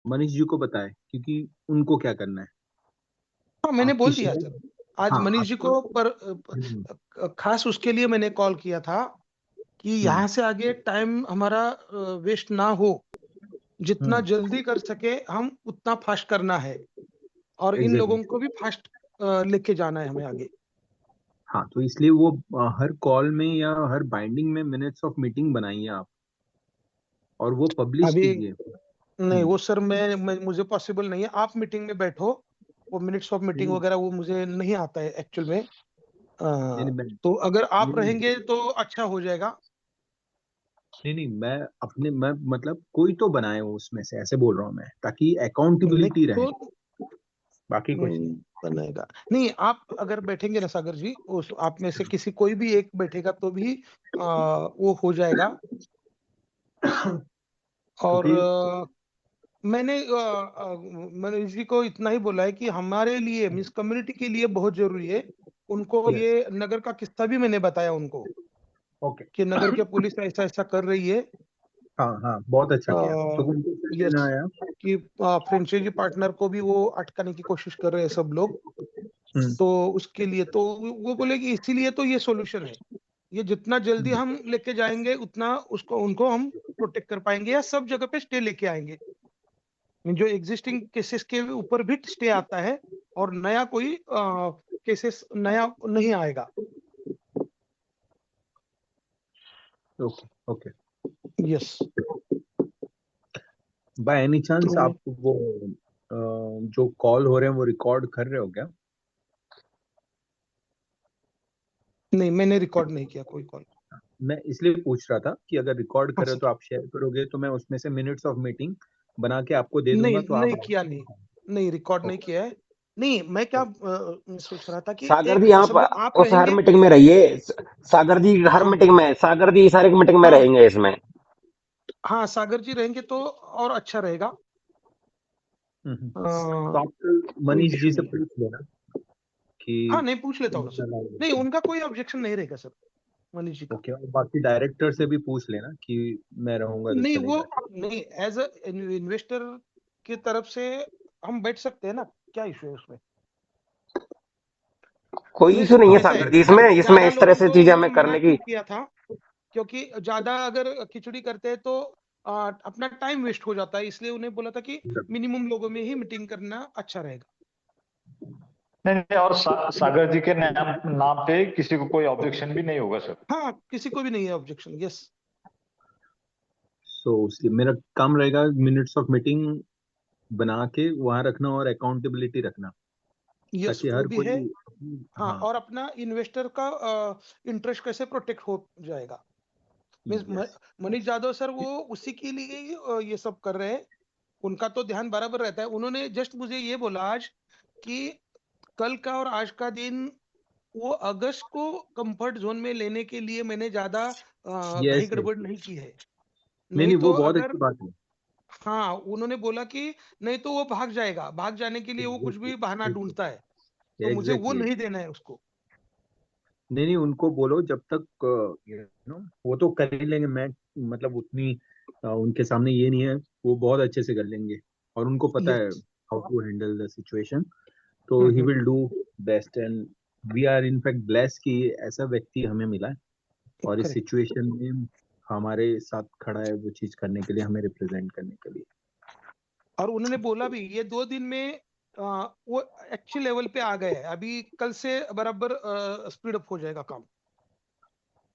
मनीष जी को बताए, क्योंकि उनको क्या करना है। हाँ, मैंने आपकी बोल दिया शेयर, सर आज हाँ मनीष जी आपको, को, पर हम्म, खास उसके लिए मैंने कॉल किया था कि हम्म, यहाँ से आगे टाइम हमारा वेस्ट ना हो, जितना हम्म, जल्दी कर सके हम उतना फास्ट करना है, और इन एग्जैक्टली। लोगों को भी फास्ट लेके जाना है हमें आगे। हाँ, तो इसलिए वो हर कॉल में या हर बाइंडिंग में मिनट्स ऑफ मीटिंग बनाइए आप, और वो पब्लिश अभी कीजिए। नहीं, वो सर मैं मुझे पॉसिबल नहीं है, आप मीटिंग में बैठो, वो मिनट्स ऑफ मीटिंग नहीं वगैरह वो मुझे नहीं आता है एक्चुअल में। नहीं नहीं, तो अगर आप नहीं रहेंगे तो अच्छा हो जाएगा। नहीं नहीं, मैं मतलब कोई तो बनाए हो उसमें से, ऐसे बोल रहा हूँ मैं, ताकि नहीं अकाउंटेबिलिटी रहे, तो बाकी कुछ नहीं। बनेगा नहीं, आप अगर बैठेंगे ना सागर जी, उस आप में से किसी कोई भी एक बैठेगा तो भी वो हो जाएगा। और क्योंकि मैंने इसी को इतना ही बोला है कि हमारे लिए मीन्स कम्युनिटी के लिए बहुत जरूरी है। उनको यस, ये नगर का किस्सा भी मैंने बताया उनको ओके, कि नगर के पुलिस ऐसा ऐसा कर रही है। हाँ हाँ, बहुत अच्छा किया, तो उनको समझ में यस, आया। कि फ्रेंचाइजी पार्टनर को भी वो अटकाने की कोशिश कर रहे हैं सब लोग। हम्म, तो उसके लिए तो वो बोले कि इसीलिए तो ये सॉल्यूशन है, ये जितना जल्दी हम्म, हम लेके जाएंगे उतना उसको उनको हम प्रोटेक्ट कर पाएंगे, या सब जगह पे स्टे लेके आएंगे। जो एग्जिस्टिंग केसेस के ऊपर भी स्टे आता है, और नया कोई केसेस नया नहीं आएगा। Okay okay. Yes. By any chance तो आप वो जो कॉल हो रहे हैं वो रिकॉर्ड कर रहे हो क्या? नहीं, मैंने रिकॉर्ड नहीं किया कोई कॉल। मैं इसलिए पूछ रहा था कि अगर रिकॉर्ड हाँ करे सर। तो आप शेयर करोगे, तो मैं उसमें से मिनट्स ऑफ मीटिंग बना के आपको दे नहीं दूंगा, तो आप। नहीं किया, नहीं नहीं रिकॉर्ड नहीं ओके किया है। नहीं, मैं क्या सोच रहा था कि सागर एक जी आप सपोज आप उस हर रहेंगे। मीटिंग में रहिए। सागर जी हर हाँ मीटिंग में, सागर जी सारे मीटिंग में हाँ रहेंगे इसमें। हाँ, सागर जी रहेंगे तो और अच्छा रहेगा। तो आप कोई मनीष जी इशू से नहीं है। पूछ लेना कि हाँ, नहीं पूछ लेता हूँ ना सर। नहीं, उनका कोई ऑब्जेक्शन नहीं रहेगा सर, मनीष जी का। ओके, और बाकी डायरेक्टर से भी पूछ लेना कि मैं रहूंगा तो नहीं वो चलेगा। नहीं, एज अ इन्वेस्टर की तरफ से हम बैठ सकते हैं ना, क्या इशू है उसमें। कोई मीन्स इशू नहीं है ऐसा है सागर जी इसमें, इसमें ज्यादा इस तरह लोगों से को चीजें मैंने हमें मना करने की। क्यों किया था, क्योंकि ज्यादा अगर खिचड़ी करते हैं तो अपना टाइम वेस्ट हो जाता है, इसलिए उन्हें बोला था कि मिनिमम लोगों में ही मीटिंग करना अच्छा रहेगा। नहीं नहीं, और सागर जी के नाम नाम पे किसी को कोई ऑब्जेक्शन भी नहीं होगा सर। हाँ, किसी को भी नहीं है ऑब्जेक्शन। यस। सो उसलिए मेरा काम रहेगा मिनट्स ऑफ मीटिंग बना के वहां रखना और अकाउंटेबिलिटी रखना, यस, ताकि वो हर भी है। कोई। हाँ, हाँ, और अपना इन्वेस्टर का इंटरेस्ट कैसे प्रोटेक्ट हो जाएगा। Means yes, Manish Yadav sir वो उसी के लिए ही, ये सब कर रहे हैं। उनका तो ध्यान बराबर रहता है। उन्होंने जस्ट मुझे ये बोला आज कि कल का और आज का दिन, वो अगस्त को कंफर्ट जोन में लेने के लिए मैंने ज्यादा घाई यस, यस। गड़बड़ नहीं की है। नहीं नहीं नहीं, तो वो बहुत अगर, अच्छी बात है। हाँ उन्होंने बोला कि नहीं तो वो भाग जाएगा, भाग जाने के लिए वो कुछ भी बहाना एग्जैक्टली ढूंढता है, तो मुझे वो एग्जैक्टली। नहीं देना है उसको। नहीं नहीं, उनको बोलो जब तक यू नो वो तो कर ही लेंगे, मैं मतलब उतनी उनके सामने ये नहीं है, वो बहुत अच्छे से कर लेंगे, और उनको पता है yes. How to handle the situation. तो he will do best, and we are in fact bless कि ऐसा व्यक्ति हमें मिला है, और इस करेक्ट। सिचुएशन में हमारे साथ खड़ा है वो चीज करने के लिए, हमें रिप्रेजेंट करने के लिए। और उन्होंने बोला भी ये 2 दिन में वो अच्छे लेवल पे आ गए हैं, अभी कल से बराबर स्पीड अप हो जाएगा काम।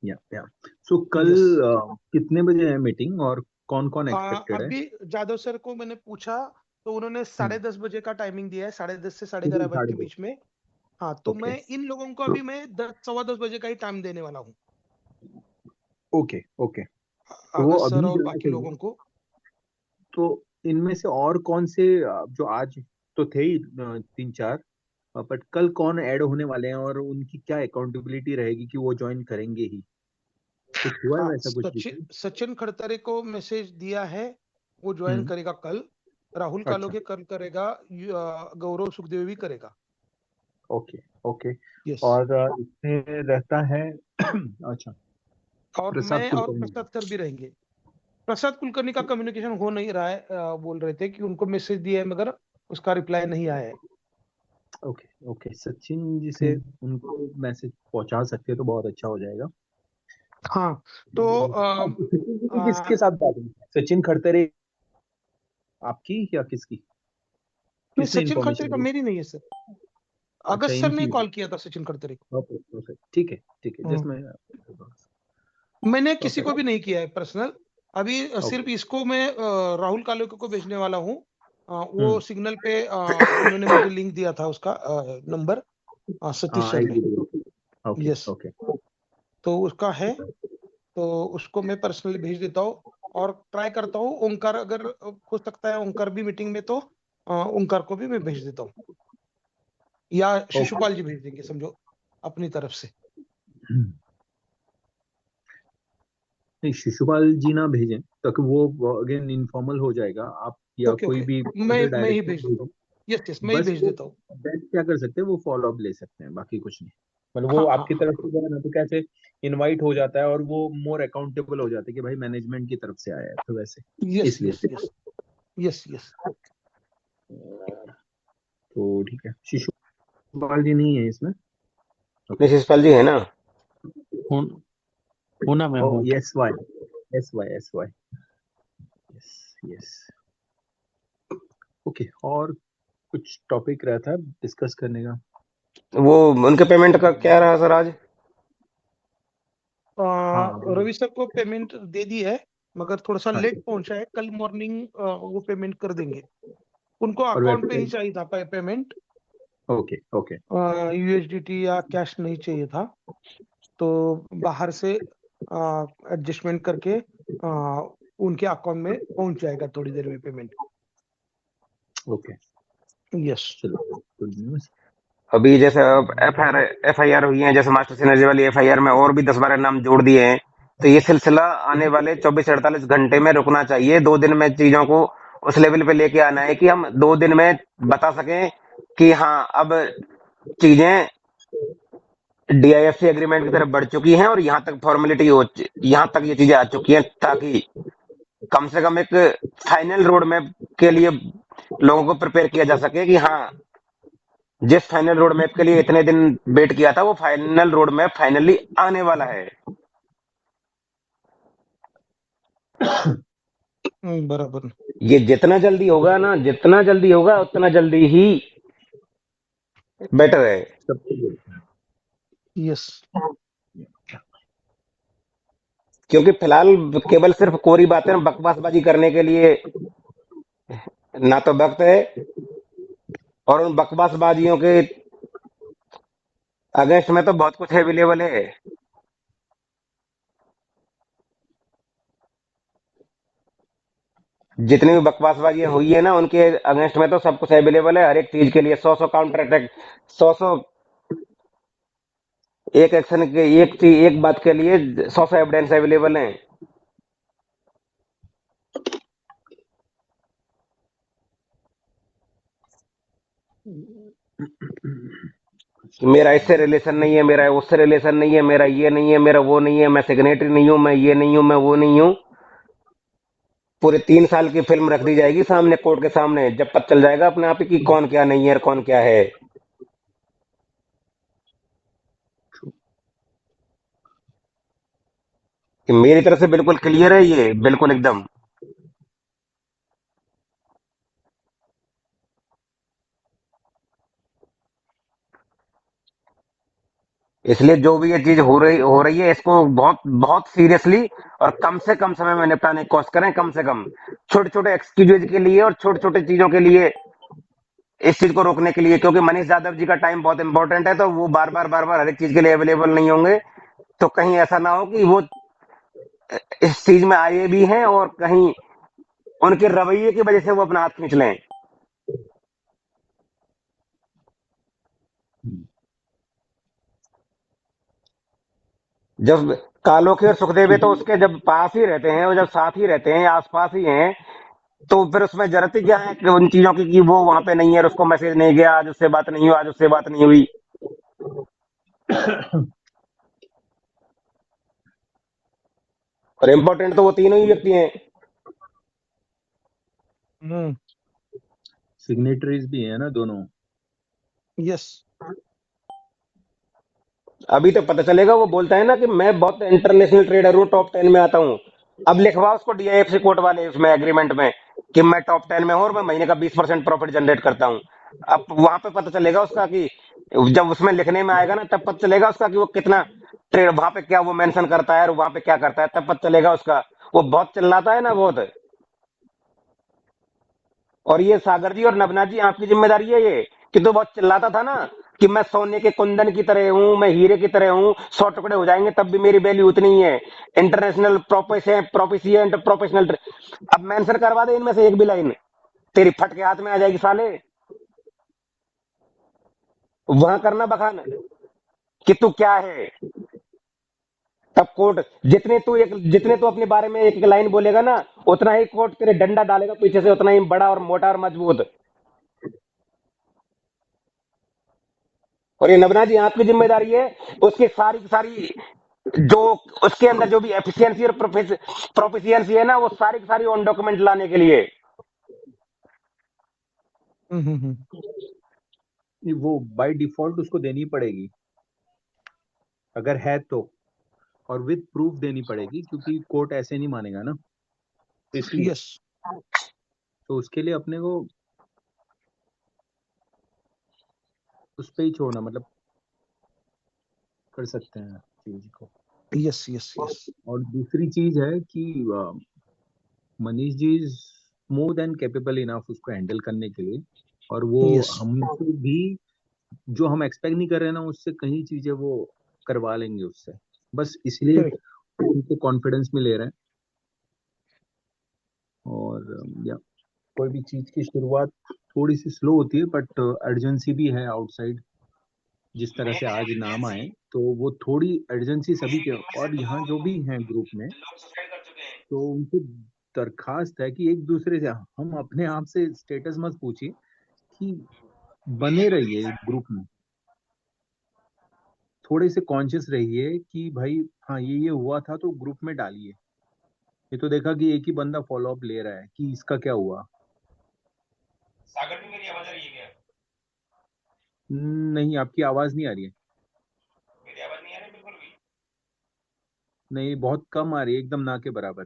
या सो कल यस। कितने बजे है मीटिंग, और कौन कौन एक्सपेक्टेड है? अभी जादव सर को मैंने पूछा तो उन्होंने हम्म, 10:30 बजे का टाइमिंग दिया है, 10:30 से साढ़े सुबह ग्यारह बजे साढ़े के दस बीच में। हाँ, तो ओके, मैं इन लोगों को अभी मैं 10 सवा 10 बजे का ही टाइम देने वाला हूँ, ओके ओके। तो वो आगस्त सर अभी और जाना बाकी चाहिए। लोगों को। तो इनमें से और कौन से जो आज तो थे ही तीन चार, बट कल कौन ऐड होने वाले हैं, और उनकी क्या अकाउंटेबिलिटी रहेगी कि वो ज्वाइन करेंगे ही? कुछ हुआ है वैसा कुछ डिसाइड? सचिन खड़तरे को मैसेज दिया है, वो ज्वाइन हम्म, करेगा कल। राहुल अच्छा, कालोगे कल करेगा, गौरव सुखदेव भी करेगा। Okay okay. यस। और इसमें रहता है अच्छा, और प्रसाद मैं और कुलकर्णी। प्रसाद सर भी रहेंगे। प्रसाद कुलकर्णी का कम्युनिकेशन हो नहीं रहा है, बोल रहे थे कि उनको मैसेज दिया है मगर उसका रिप्लाई नहीं आया है। ओके ओके, सचिन जी से उनको मैसेज पहुंचा सकते हैं तो बहुत अच्छा हो जाएगा। हाँ, तो अब सचिन जी की किसके साथ बात हुई? सचिन खड़तरे आपकी या किसकी? नहीं, किसने सचिन इन्फॉर्मेशन खड़तरे का दी? मेरी नहीं है सर। अच्छा, अगस्त सर ने इनकी। कॉल किया था सचिन खड़तरे को। ओके ओके, ठीक है ठीक है, जस्ट मैं मैंने किसी को परफेक्ट। भी नहीं किया है पर्सनल। अभी सिर्फ ओके। इसको मैं राहुल कालोके को भेजने वाला हूँ। वो हम्म। सिग्नल पे उन्होंने मुझे लिंक दिया था उसका नंबर, सतीश हाँ, सर ने। Okay yes, okay. तो उसका है, तो उसको मैं पर्सनली भेज देता हूँ और ट्राई करता हूँ। ओंकार अगर हो सकता है, ओंकार भी मीटिंग में, तो ओंकार को भी मैं भेज देता हूँ, या शिशुपाल जी भेज देंगे समझो अपनी तरफ से। नहीं, शिशुपाल जी ना भेजें ताकि वो अगेन इनफॉर्मल हो जाएगा। आप या ओके कोई ओके, भी मैं अदर मैं ही डायरेक्टर भेज देता भेजें। हूँ। यस यस, मैं ही बस भेज वो देता हूँ। बेस्ट क्या कर सकते हैं, वो फॉलो अप ले सकते हैं, बाकी कुछ नहीं। मतलब हाँ वो हाँ आपकी हाँ, तरफ से जो है ना, तो कैसे इनवाइट हो जाता है और वो मोर अकाउंटेबल हो जाते हैं कि भाई मैनेजमेंट की तरफ से आया है, तो वैसे यस इसलिए। Yes yes yes yes. तो ठीक है, शिशुपाल जी नहीं है इसमें। ओके। शिशुपाल जी है ना? हूँ हूँ ना, मैं ओ हूँ। Yes Y, S Y, yes yes. Okay, और कुछ टॉपिक रहा था डिस्कस करने का? वो उनके पेमेंट का क्या रहा सर आज? हाँ वो। रवि सर को पेमेंट दे दी है, मगर थोड़ा सा हाँ, लेट पहुंचा है। कल मॉर्निंग वो पेमेंट कर देंगे। उनको और अकाउंट पे ही वेबसाइट। चाहिए था पेमेंट, ओके ओके। यूएसडीटी या कैश नहीं चाहिए था। तो बाहर से एडजस्टमेंट करके उनके अकाउंट में पहुंच जाएगा थोड़ी देर में पेमेंट। Okay, yes. चलो गुड न्यूज। अभी जैसे अब एफआईआर हुई है, जैसे मास्टर सिनर्जी वाली एफआईआर में और भी 10-12 नाम जोड़ दिए हैं, तो ये सिलसिला आने वाले 24-48 घंटे में रुकना चाहिए। 2 दिन में चीजों को उस लेवल पे लेके आना है कि हम 2 दिन में बता सकें कि हाँ, अब चीजें डीआईएफसी एग्रीमेंट की तरफ बढ़ चुकी हैं और यहाँ तक फॉर्मेलिटी यहाँ तक ये चीजें आ चुकी हैं, ताकि कम से कम एक फाइनल रोड मैप के लिए लोगों को प्रिपेयर किया जा सके कि हाँ, जिस फाइनल रोड मैप के लिए इतने दिन वेट किया था, वो फाइनल रोड मैप फाइनली आने वाला है। बराबर। ये जितना जल्दी होगा ना, जितना जल्दी होगा उतना जल्दी ही बेटर है। सबसे यस। क्योंकि फिलहाल केवल सिर्फ कोरी बातें बकवासबाजी करने के लिए ना तो वक्त है, और उन बकवासबाजियों के अगेंस्ट में तो बहुत कुछ अवेलेबल है। जितनी भी बकवासबाजी हुई है ना, उनके अगेंस्ट में तो सब कुछ अवेलेबल है। हर एक चीज के लिए 100 काउंटर अटैक, 100 एक एक्शन के, एक बात के लिए 100 एविडेंस अवेलेबल हैं। कि मेरा इससे रिलेशन नहीं है, मेरा उससे रिलेशन नहीं है, मेरा ये नहीं है, मेरा वो नहीं है, मैं सिग्नेटरी नहीं हूं, मैं ये नहीं हूं, मैं वो नहीं हूं। पूरे 3 साल की फिल्म रख दी जाएगी सामने, कोर्ट के सामने, जब पता चल जाएगा अपने आप ही कि कौन क्या नहीं है और कौन क्या है। कि मेरी तरफ से बिल्कुल क्लियर है, ये बिल्कुल एकदम। इसलिए जो भी ये चीज हो रही है, इसको बहुत बहुत सीरियसली और कम से कम समय में निपटाने की कोशिश करें। कम से कम छोटे छोटे एक्सक्यूजेज के लिए और छोटे छोटे चीजों के लिए इस चीज को रोकने के लिए, क्योंकि मनीष यादव जी का टाइम बहुत इंपॉर्टेंट है, तो वो बार बार हर एक चीज के लिए अवेलेबल नहीं होंगे। तो कहीं ऐसा ना हो कि वो इस चीज में आए भी हैं और कहीं उनके रवैये की वजह से वो अपना हाथ खींच लें। जब कालोखे और सुखदेव तो उसके जब पास ही रहते हैं और जब साथ ही रहते हैं, आसपास ही हैं, तो फिर उसमें जरूरत ही क्या है कि उन चीजों की कि वो वहां पे नहीं है और उसको मैसेज नहीं गया, आज उससे बात नहीं हुई, आज उससे बात नहीं हुई। और इम्पोर्टेंट तो वो तीनों ही व्यक्ति हैं। सिग्नेटरीज भी है ना दोनों। यस। अभी तो पता चलेगा। वो बोलता है ना कि मैं बहुत इंटरनेशनल ट्रेडर हूँ, टॉप 10 में आता हूँ। अब लिखवा उसको डीआईएफसी कोर्ट वाले उसमें एग्रीमेंट में कि मैं टॉप 10 में हूँ और मैं महीने का 20% प्रॉफिट जनरेट करता हूँ। अब वहां पे पता चलेगा उसका कि जब उसमें लिखने में आएगा ना, तब पता चलेगा उसका कि वो कितना ट्रेड वहां पे क्या वो मेंशन करता है और वहां पे क्या करता है, तब पता चलेगा उसका। वो बहुत चिल्लाता है ना बहुत। और ये सागर जी और नवनाथ जी, आपकी जिम्मेदारी है ये, कि तो बहुत चिल्लाता था ना कि मैं सोने के कुंदन की तरह हूं, मैं हीरे की तरह हूं, 100 टुकड़े हो जाएंगे तब भी मेरी वैल्यू उतनी ही है। International proficient professional. अब मेंशन करवा दे इनमें से एक भी लाइन, तेरी फट के हाथ में आ जाएगी साले। वहां करना बखान कि तू क्या है। तब कोर्ट जितने तू अपने बारे में एक एक लाइन बोलेगा ना, उतना ही कोर्ट तेरे डंडा डालेगा पीछे से, उतना ही बड़ा और मोटा और मजबूत। और ये नवना जी आपकी जिम्मेदारी है उसकी सारी की सारी जो उसके अंदर जो भी एफिशिएंसी और प्रोफिशिएंसी है ना, वो सारी की सारी ऑन डॉक्यूमेंट लाने के लिए। वो बाय डिफॉल्ट उसको देनी पड़ेगी अगर है तो, और विद प्रूफ देनी पड़ेगी क्योंकि कोर्ट ऐसे नहीं मानेगा ना, तो इसलिए। यस। तो उसके लिए अपने को उस पे ही छोड़ना, मतलब कर सकते हैं चीज को। Yes yes yes. और दूसरी चीज है कि Manish ji is more than capable enough उसको हैंडल करने के लिए, और वो यस। हमसे भी जो हम एक्सपेक्ट नहीं कर रहे हैं ना, उससे कई चीजें वो करवा लेंगे उससे। बस इसलिए करेक्ट। उनको कॉन्फिडेंस में ले रहे हैं। और या कोई भी चीज की शुरुआत थोड़ी सी स्लो होती है, बट अर्जेंसी भी है आउटसाइड। जिस तरह से आज नाम आए, तो वो थोड़ी अर्जेंसी सभी के, और यहाँ जो भी हैं ग्रुप में, तो उनसे दरखास्त है कि एक दूसरे से, हम अपने आप से स्टेटस मत पूछिए कि बने रहिए ग्रुप में, थोड़े से कॉन्शियस रहिए कि भाई हाँ ये हुआ था तो ग्रुप में डालिए। ये तो देखा कि एक ही बंदा फॉलो अप ले रहा है कि इसका क्या हुआ। सागर जी मेरी आवाज आ रही है क्या? नहीं, आपकी आवाज नहीं आ रही है। मेरी आवाज नहीं आ रही बिल्कुल भी। नहीं, बहुत कम आ रही है, एकदम ना के बराबर।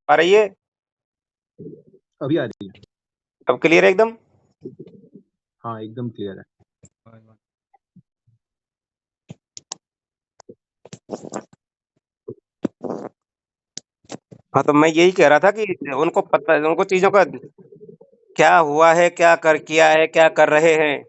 आ रही है? अभी आ रही है। अब क्लियर है एकदम? हाँ, एकदम क्लियर है। हाँ, तो मैं यही कह रहा था कि उनको पता, उनको चीजों का क्या हुआ है, क्या कर किया है, क्या कर रहे हैं।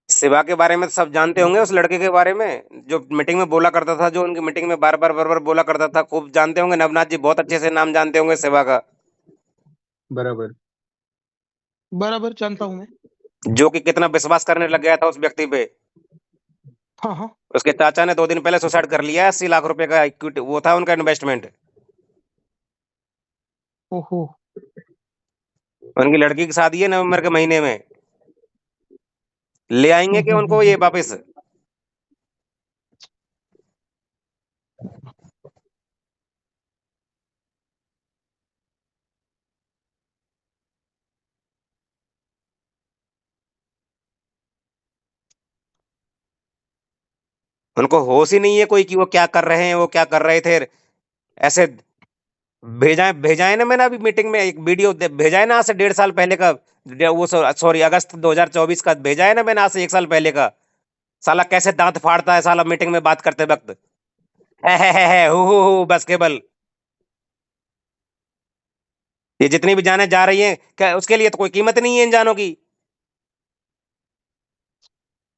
शिवा के बारे में तो सब जानते होंगे, उस लड़के के बारे में जो मीटिंग में बोला करता था, जो उनकी मीटिंग में बार बार बोला करता था, खूब जानते होंगे। नवनाथ जी बहुत अच्छे से नाम जानते होंगे शिवा का। बराबर। बराबर जानता हूँ मैं। जो कि कितना विश्वास करने लग गया था उस व्यक्ति पे। हाँ हाँ। उसके चाचा ने 2 दिन पहले सुसाइड कर लिया। 80 लाख रुपए का इक्विटी वो था उनका इन्वेस्टमेंट। ओहो। उनकी लड़की की शादी है नवंबर के महीने में। ले आएंगे कि उनको ये वापस? उनको होश ही नहीं है कोई कि वो क्या कर रहे हैं, वो क्या कर रहे थे। ऐसे भेजा है ना मैंने अभी मीटिंग में एक वीडियो भेजा है ना, आज से 1.5 साल पहले का। वो सॉरी, अगस्त 2024 का भेजा है ना मैंने, आज से 1 साल पहले का। साला कैसे दांत फाड़ता है साला मीटिंग में बात करते वक्त। है हु बस केवल। ये जितनी भी जाने जा रही हैं, क्या उसके लिए तो कोई कीमत नहीं है इन जानों की।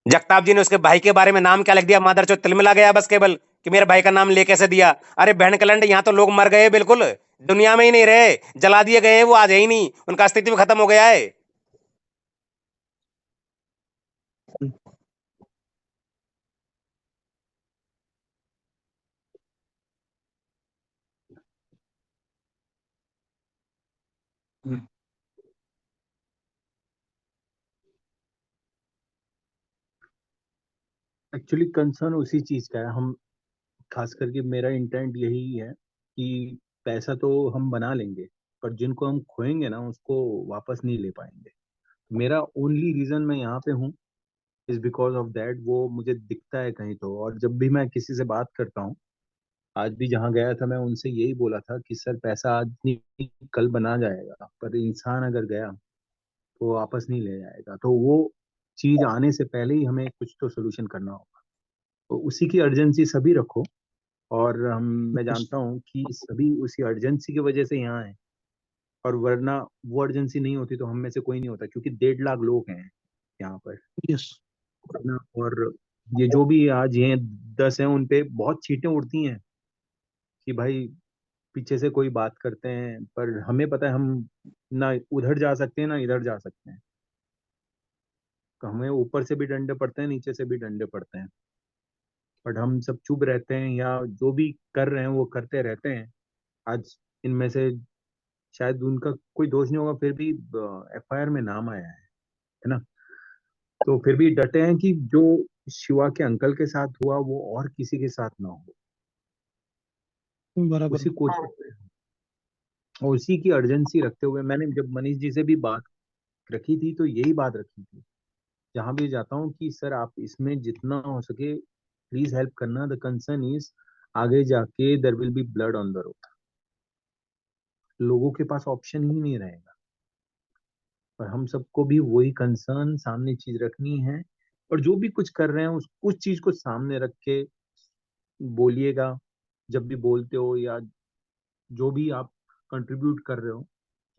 जगताप जी ने उसके भाई के बारे में नाम क्या लिख दिया, मादरचोद तिलमिला गया बस केवल कि मेरे भाई का नाम ले कैसे दिया। अरे बहन कलंड, यहाँ तो लोग मर गए, बिल्कुल दुनिया में ही नहीं रहे, जला दिए गए हैं, वो आज है ही नहीं, उनका अस्तित्व खत्म हो गया है। एक्चुअली कंसर्न उसी चीज का है। हम खास करके मेरा इंटेंट यही है कि पैसा तो हम बना लेंगे, पर जिनको हम खोएंगे ना उसको वापस नहीं ले पाएंगे। मेरा ओनली रीजन मैं यहाँ पे हूँ इज बिकॉज ऑफ दैट। वो मुझे दिखता है कहीं तो, और जब भी मैं किसी से बात करता हूँ, आज भी जहाँ गया था मैं उनसे यही बोला था कि सर पैसा आज नहीं कल बना जाएगा, पर इंसान अगर गया तो वापस नहीं ले जाएगा। तो वो चीज आने से पहले ही हमें कुछ तो सोल्यूशन करना होगा। तो उसी की अर्जेंसी सभी रखो, और हम मैं जानता हूँ कि सभी उसी अर्जेंसी की वजह से यहाँ है, और वरना वो अर्जेंसी नहीं होती तो हम में से कोई नहीं होता, क्योंकि 1.5 लाख लोग हैं यहाँ पर, यस है ना। और ये जो भी आज हैं 10 हैं, उन पे बहुत चीटें उड़ती हैं कि भाई पीछे से कोई बात करते हैं, पर हमें पता है हम ना उधर जा सकते हैं ना इधर जा सकते हैं। तो हमें ऊपर से भी डंडे पड़ते हैं, नीचे से भी डंडे पड़ते हैं, बट हम सब चुप रहते हैं, या जो भी कर रहे हैं वो करते रहते हैं। आज इनमें से शायद उनका कोई दोष नहीं होगा, फिर भी एफआईआर में नाम आया है ना। तो फिर भी डटे हैं कि जो शिवा के अंकल के साथ हुआ वो और किसी के साथ ना हो, बराबर। उसी कोशिश और उसी की अर्जेंसी रखते हुए मैंने जब मनीष जी से भी बात रखी थी तो यही बात रखी थी, जहां भी जाता हूँ कि सर आप इसमें जितना हो सके प्लीज हेल्प करना। द कंसर्न इज आगे जाके there will be blood on the road. लोगों के पास ऑप्शन ही नहीं रहेगा, और हम सबको भी वही कंसर्न सामने चीज रखनी है। और जो भी कुछ कर रहे हैं उस चीज को सामने रख के बोलिएगा। जब भी बोलते हो या जो भी आप कंट्रीब्यूट कर रहे हो,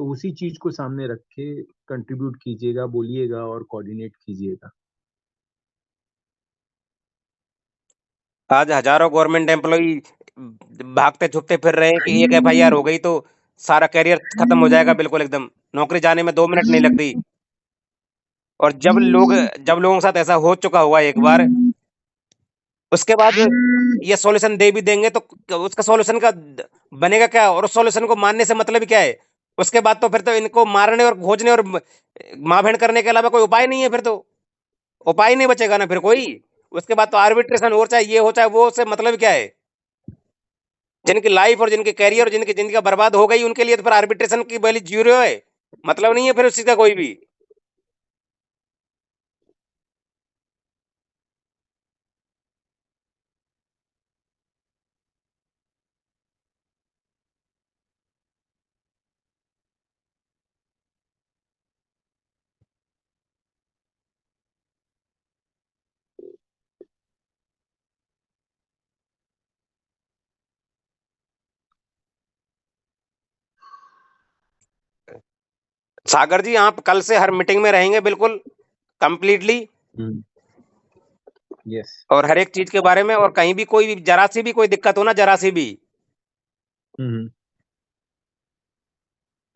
तो उसी चीज को सामने रख के कंट्रीब्यूट कीजिएगा, बोलिएगा और कोऑर्डिनेट कीजिएगा। आज हजारों गवर्नमेंट एम्प्लॉई भागते छुपते फिर रहे हैं कि एक एफआईआर हो गई तो सारा करियर खत्म हो जाएगा, बिल्कुल एकदम नौकरी जाने में 2 मिनट नहीं लगती। और जब लोगों के साथ ऐसा हो चुका हुआ एक बार, उसके बाद ये सॉल्यूशन दे भी देंगे तो उसका सॉल्यूशन का बनेगा क्या, और उस सॉल्यूशन को मानने से मतलब क्या है? उसके बाद तो फिर तो इनको मारने और खोजने और माँ बहन करने के अलावा कोई उपाय नहीं है। फिर तो उपाय नहीं बचेगा ना फिर कोई। उसके बाद तो आर्बिट्रेशन हो, चाहे ये हो चाहे वो, से मतलब क्या है? जिनकी लाइफ और जिनके कैरियर और जिनकी जिंदगी बर्बाद हो गई उनके लिए तो फिर आर्बिट्रेशन की वैल्यू जीरो है, मतलब नहीं है फिर उसी का कोई भी। सागर जी, आप कल से हर मीटिंग में रहेंगे बिल्कुल कंप्लीटली, यस। और हर एक चीज के बारे में, और कहीं भी कोई जरा सी भी कोई दिक्कत हो ना, जरा सी भी,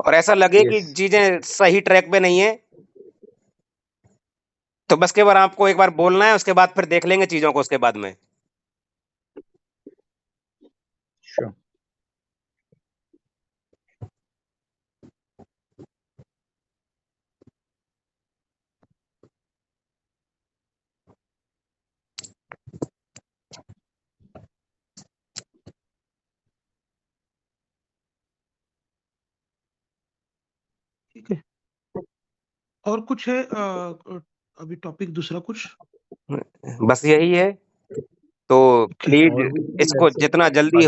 और ऐसा लगे कि यस। चीजें सही ट्रैक पे नहीं है, तो बस केवल आपको एक बार बोलना है, उसके बाद फिर देख लेंगे चीजों को उसके बाद में। श्योर। ठीक है, और कुछ है अभी टॉपिक दूसरा कुछ? बस यही है। तो प्लीज और भी इसको ऐसे जितना जल्दी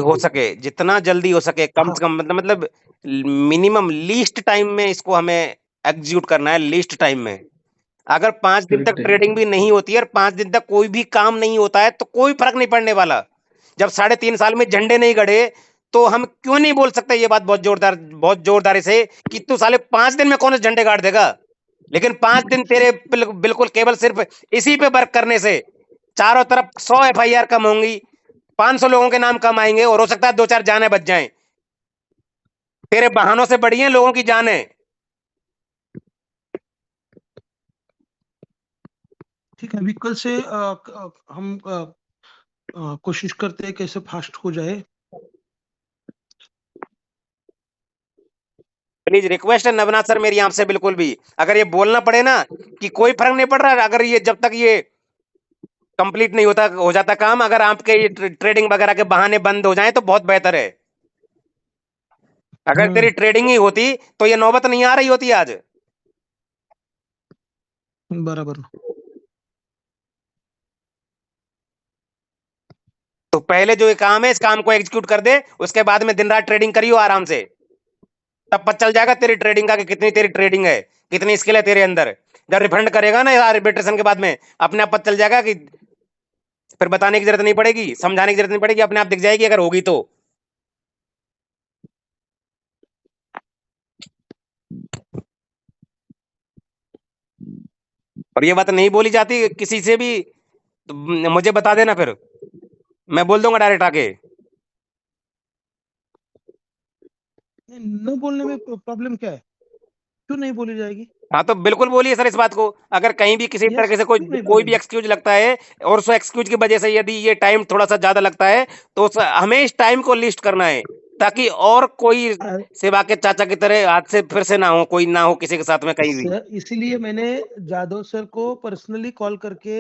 हो सके कम हाँ से कम, मतलब मिनिमम लीस्ट टाइम में इसको हमें एग्जीक्यूट करना है, लीस्ट टाइम में। अगर 5 दिन तक ट्रेडिंग भी नहीं होती है और 5 दिन तक कोई भी काम नहीं होता है तो कोई फर्क नहीं पड़ने वाला। जब 3.5 साल में झंडे नहीं गड़े तो हम क्यों नहीं बोल सकते ये बात बहुत जोरदारी से कि तू साले 5 दिन में कौन से झंडे गाड़ देगा? लेकिन 5 दिन तेरे बिल्कुल केवल सिर्फ इसी पे वर्क करने से चारों तरफ 100 एफआईआर कम होंगी, 500 लोगों के नाम कम आएंगे, और हो सकता है 2-4 जानें बच जाएं। तेरे बहानों से बढ़ी हैं लोगों की जानें। ठीक है, अभी कल से हम कोशिश करते हैं कैसे फास्ट हो जाए। प्लीज रिक्वेस्ट है नवनाथ सर मेरी आपसे बिल्कुल भी, अगर ये बोलना पड़े ना कि कोई फर्क नहीं पड़ रहा, अगर ये जब तक ये कंप्लीट नहीं होता हो जाता काम, अगर आपके ये ट्रेडिंग वगैरह के बहाने बंद हो जाएं तो बहुत बेहतर है। अगर तेरी ट्रेडिंग ही होती तो ये नौबत नहीं आ रही होती आज। बराबर। तो पहले जो ये काम है इस काम को एग्जीक्यूट कर दे, उसके बाद में दिन रात ट्रेडिंग करियो आराम से, तब पता चल जाएगा तेरी ट्रेडिंग का कि कितनी तेरी ट्रेडिंग है, कितनी स्किल है तेरे अंदर। जब रिफंड करेगा ना आर्बिट्रेशन के बाद में, अपने आप पता चल जाएगा कि फिर बताने की जरूरत नहीं पड़ेगी, समझाने की जरूरत नहीं पड़ेगी, अपने आप दिख जाएगी अगर होगी तो। और ये बात नहीं बोली जाती किसी से भी तो मुझे बता देना, फिर मैं बोल दूंगा डायरेक्ट आके। न बोलने में प्रॉब्लम क्या है? क्यों नहीं बोली जाएगी? हाँ तो बिल्कुल बोलिए सर इस बात को, अगर कहीं भी किसी यस, तरीके से क्यों नहीं कोई भी बोलेंगे? एक्सक्यूज लगता है और उस एक्सक्यूज की वजह से यदि ये टाइम थोड़ा सा ज्यादा लगता है तो हमें इस टाइम को लिस्ट करना है, ताकि और कोई सेवा के चाचा की तरह हाथ से फिर से ना हो, कोई ना हो किसी के साथ में कहीं भी। सर इसीलिए मैंने जादव सर को पर्सनली कॉल करके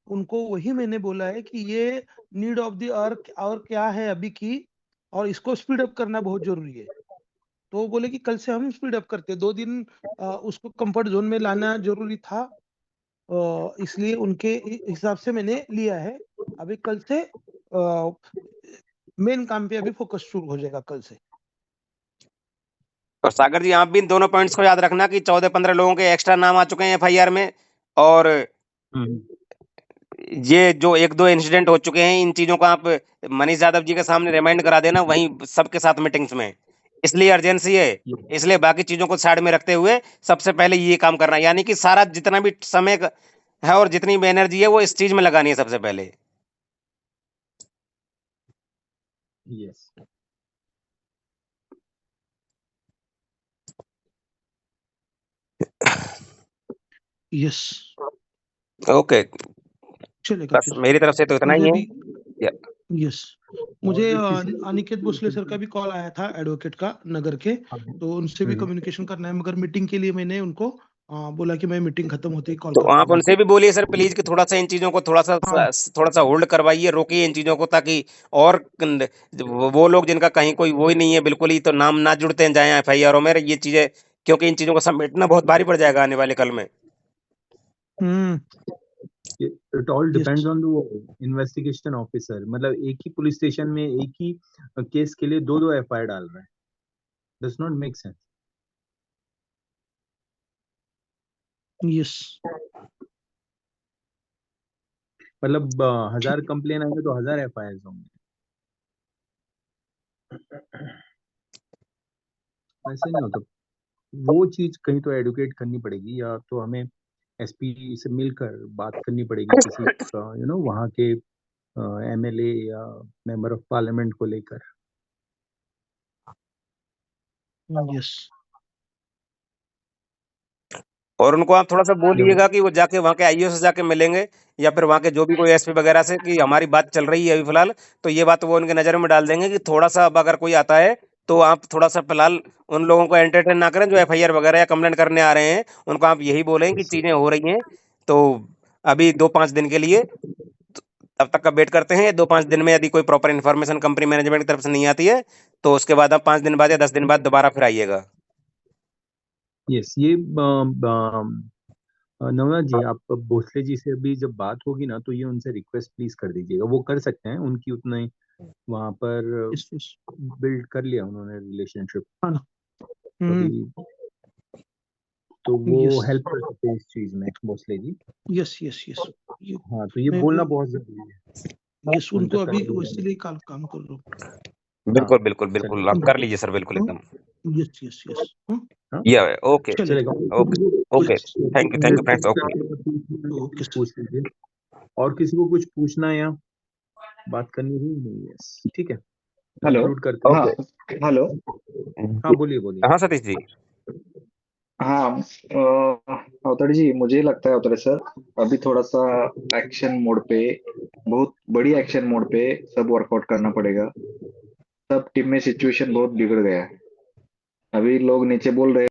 उनको वही मैंने बोला है कि ये नीड ऑफ द और क्या है अभी की, और इसको स्पीड अप करना बहुत जरूरी है। तो वो बोले कि कल से हम स्पीड अप करते हैं। 2 दिन उसको कंफर्ट जोन में लाना जरूरी था, इसलिए उनके हिसाब से मैंने लिया है। अभी कल से मेन काम पे अभी फोकस शुरू हो जाएगा कल से। और सागर जी आप भी इन दोनों पॉइंट्स को याद रखना कि 14-15 लोगों के एक्स्ट्रा नाम आ चुके हैं एफआईआर में, और ये जो 1-2 इंसिडेंट हो चुके हैं, इन चीजों को आप मनीष यादव जी के सामने रिमाइंड करा देना वहीं सबके साथ मीटिंग्स में। इसलिए अर्जेंसी है, इसलिए बाकी चीजों को साइड में रखते हुए सबसे पहले ये काम करना है, यानी कि सारा जितना भी समय है और जितनी भी एनर्जी है वो इस चीज में लगानी है सबसे पहले। यस यस, ओके, चलेगा बस फिर। मेरी तरफ से तो इतना मुझे ही है। भी या- यस, मुझे और भी किसी अनिकेत भोसले सर का भी कॉल आया था, एडवोकेट का नगर के, तो उनसे भी कम्युनिकेशन करना है, मगर मीटिंग के लिए मैंने उनको बोला कि मैं मीटिंग खत्म होते ही कॉल तो करता आप हूँ उनसे उनको। भी बोलिए सर प्लीज कि थोड़ा सा इन चीजों को हाँ, थोड़ा सा होल्ड करवाइए, रोकिए इन चीजों को, ताकि और वो लोग जिनका कहीं कोई वो ही नहीं है बिल्कुल ही, तो नाम ना जुड़ते जाए एफआईआर में ये चीजें, क्योंकि इन चीजों को समेटना बहुत भारी पड़ जाएगा आने वाले कल में। It all yes, depends on the investigation officer. मतलब एक ही पुलिस स्टेशन में एक ही केस के लिए दो दो एफआईआर डाल रहे हैं, does not make sense. Yes, मतलब 1000 ठीक, कंप्लेन आएंगे तो 1000 एफआईआर होंगे, ऐसे नहीं होता। वो चीज कहीं तो एडुकेट करनी पड़ेगी, या तो हमें एसपी से मिलकर बात करनी पड़ेगी किसी वहाँ के एमएलए या मेंबर ऑफ पार्लियामेंट को लेकर। यस, और उनको आप थोड़ा सा बोलिएगा कि वो जाके वहाँ के आईओ से जाके मिलेंगे, या फिर वहाँ के जो भी कोई एसपी वगैरह से, कि हमारी बात चल रही है अभी फिलहाल, तो ये बात वो उनके नजर में डाल देंगे कि थोड़ा सा अब अगर कोई आता है तो आप थोड़ा सा फिलहाल उन लोगों को एंटरटेन ना करें जो एफआईआर वगैरह या कंप्लेंट करने आ रहे हैं, उनको आप यही बोलें कि चीजें हो रही हैं, तो अभी 2-5 दिन के लिए तब तक का वेट करते हैं। 2-5 दिन में यदि कोई प्रॉपर इन्फॉर्मेशन कंपनी मैनेजमेंट की तरफ से नहीं आती है तो उसके बाद आप 5 दिन बाद या 10 दिन बाद दोबारा फिर आइएगा। यस, ये नवनाथ जी, आप भोसले जी से अभी जब बात होगी ना तो ये उनसे रिक्वेस्ट प्लीज कर दीजिएगा। वो कर सकते हैं, उनकी उतना ही वहाँ पर यस, यस, बिल्ड कर लिया उन्होंने रिलेशनशिप हाँ ना, अभी, तो वो यस, हेल्प कर सकते हैं इस चीज में Bhosle ji. Yes, yes, yes, ये हाँ, तो ये मैं बोलना बहुत जरूरी है यस उन उनको तक अभी कन्वे। इसलिए काम कर रहा हूँ। हाँ, बिल्कुल, बिल्कुल, बिल्कुल, आप चलेगा। कर लीजिए सर बिल्कुल एकदम। यस, यस, यस, हाँ, या ओके, चलेगा। चलेगा। Okay, okay, thank you friends, okay. Okay sir. पूछ लीजिए। और किसी को कुछ पूछना है या बात करनी ही नहीं? यस, ठीक है, हेलो। कंक्लूड करते हैं। हाँ, ओके। हेलो। हाँ, बोलिए बोलिए। हाँ सतीश जी। हाँ, अवतरे जी, मुझे लगता है अवतरे सर, अभी थोड़ा सा एक्शन मोड पे, बहुत बड़ी एक्शन मोड पे सब वर्कआउट करना पड़ेगा। सब टीम में सिचुएशन बहुत बिगड़ गया है। अभी लोग नीचे बोल रहे